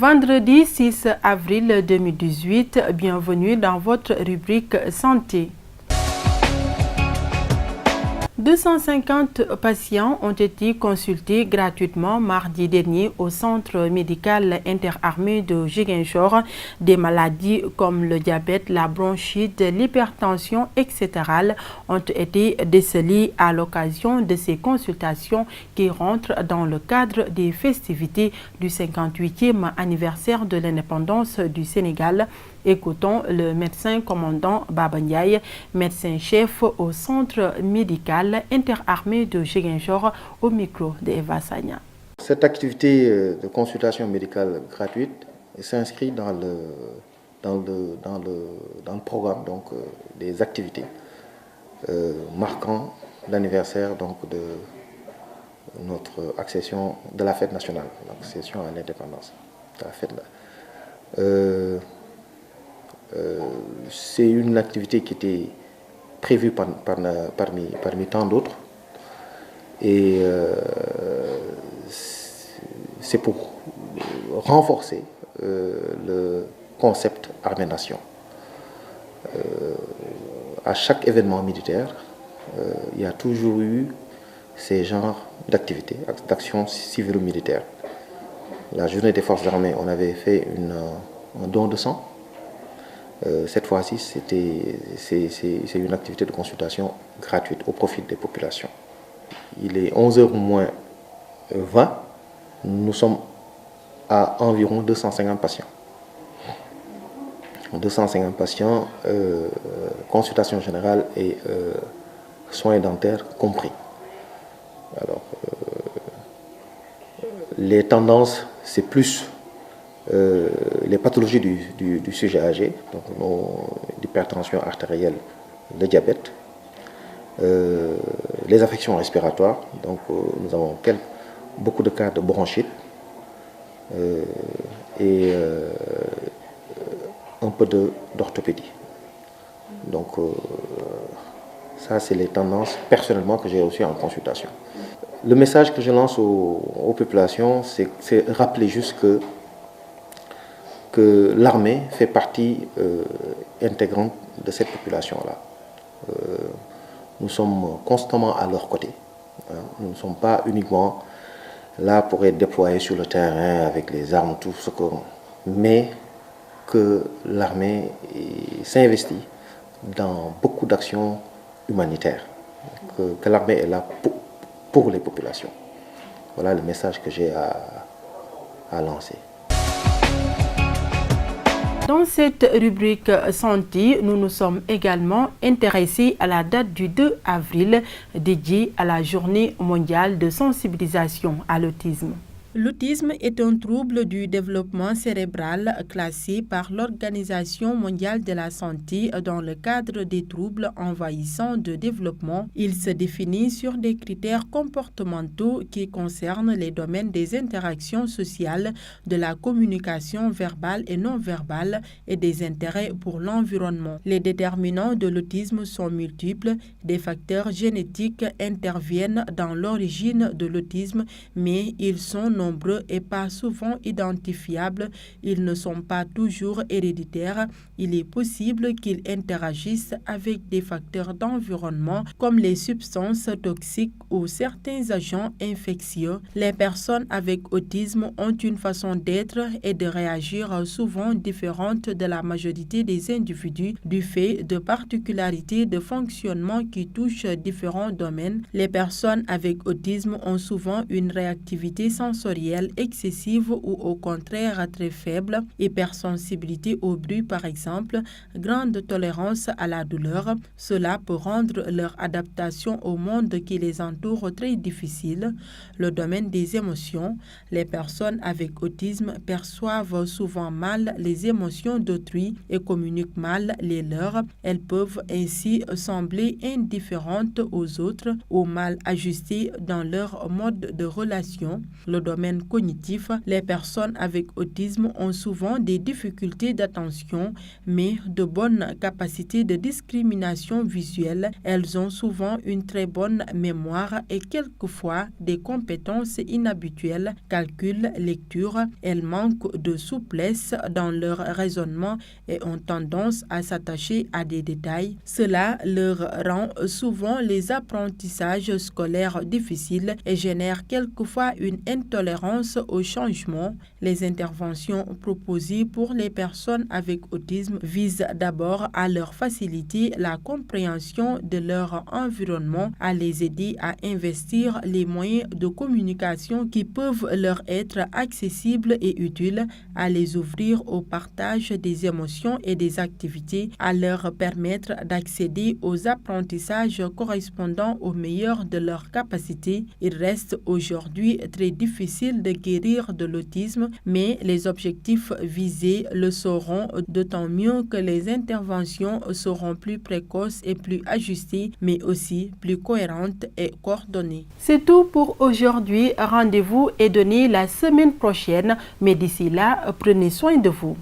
Vendredi 6 avril 2018, bienvenue dans votre rubrique Santé. 250 patients ont été consultés gratuitement mardi dernier au centre médical interarmé de Ziguinchor. Des maladies comme le diabète, la bronchite, l'hypertension, etc. ont été décelées à l'occasion de ces consultations qui rentrent dans le cadre des festivités du 58e anniversaire de l'indépendance du Sénégal. Écoutons le médecin commandant Baba Ndiaye, médecin-chef au centre médical interarmé de Ziguinchor, au micro de Eva Sagna. Cette activité de consultation médicale gratuite s'inscrit dans le programme des activités marquant l'anniversaire de notre accession de la fête nationale, l'accession à l'indépendance de la fête là. C'est une activité qui était prévue parmi tant d'autres et c'est pour renforcer le concept Armée-Nation. À chaque événement militaire, il y a toujours eu ces genres d'activités, d'actions civilo-militaires. La journée des forces armées, on avait fait un don de sang. Cette fois-ci, c'est une activité de consultation gratuite au profit des populations. Il est 11h moins 20. Nous sommes à environ 250 patients. 250 patients, consultation générale et soins dentaires compris. Alors, les tendances, c'est plus les pathologies du sujet âgé, donc l'hypertension artérielle, le diabète, les affections respiratoires, donc nous avons beaucoup de cas de bronchite et un peu d'orthopédie. Donc ça, c'est les tendances personnellement que j'ai reçues en consultation. Le message que je lance aux populations, c'est rappeler juste que l'armée fait partie intégrante de cette population-là. Nous sommes constamment à leur côté. Nous ne sommes pas uniquement là pour être déployés sur le terrain avec les armes, tout ce que... Mais que l'armée s'investit dans beaucoup d'actions humanitaires. Que l'armée est là pour les populations. Voilà le message que j'ai à lancer. Dans cette rubrique santé, nous nous sommes également intéressés à la date du 2 avril dédiée à la journée mondiale de sensibilisation à l'autisme. L'autisme est un trouble du développement cérébral classé par l'Organisation mondiale de la santé dans le cadre des troubles envahissants de développement. Il se définit sur des critères comportementaux qui concernent les domaines des interactions sociales, de la communication verbale et non verbale et des intérêts pour l'environnement. Les déterminants de l'autisme sont multiples. Des facteurs génétiques interviennent dans l'origine de l'autisme, mais ils sont nombreux et pas souvent identifiables. Ils ne sont pas toujours héréditaires. Il est possible qu'ils interagissent avec des facteurs d'environnement comme les substances toxiques ou certains agents infectieux. Les personnes avec autisme ont une façon d'être et de réagir souvent différente de la majorité des individus du fait de particularités de fonctionnement qui touchent différents domaines. Les personnes avec autisme ont souvent une réactivité sensorielle excessive ou au contraire très faible, hypersensibilité au bruit par exemple, grande tolérance à la douleur. Cela peut rendre leur adaptation au monde qui les entoure très difficile. Le domaine des émotions, les personnes avec autisme perçoivent souvent mal les émotions d'autrui et communiquent mal les leurs. Elles peuvent ainsi sembler indifférentes aux autres ou mal ajustées dans leur mode de relation. Le domaine domaine cognitif, les personnes avec autisme ont souvent des difficultés d'attention, mais de bonnes capacités de discrimination visuelle. Elles ont souvent une très bonne mémoire et quelquefois des compétences inhabituelles, calcul, lecture. Elles manquent de souplesse dans leur raisonnement et ont tendance à s'attacher à des détails. Cela leur rend souvent les apprentissages scolaires difficiles et génère quelquefois une intolérance au changement. Les interventions proposées pour les personnes avec autisme visent d'abord à leur faciliter la compréhension de leur environnement, à les aider à investir les moyens de communication qui peuvent leur être accessibles et utiles, à les ouvrir au partage des émotions et des activités, à leur permettre d'accéder aux apprentissages correspondant au meilleur de leurs capacités. Il reste aujourd'hui très difficile de guérir de l'autisme, mais les objectifs visés le seront d'autant mieux que les interventions seront plus précoces et plus ajustées, mais aussi plus cohérentes et coordonnées. C'est tout pour aujourd'hui. Rendez-vous est donné la semaine prochaine, mais d'ici là, prenez soin de vous.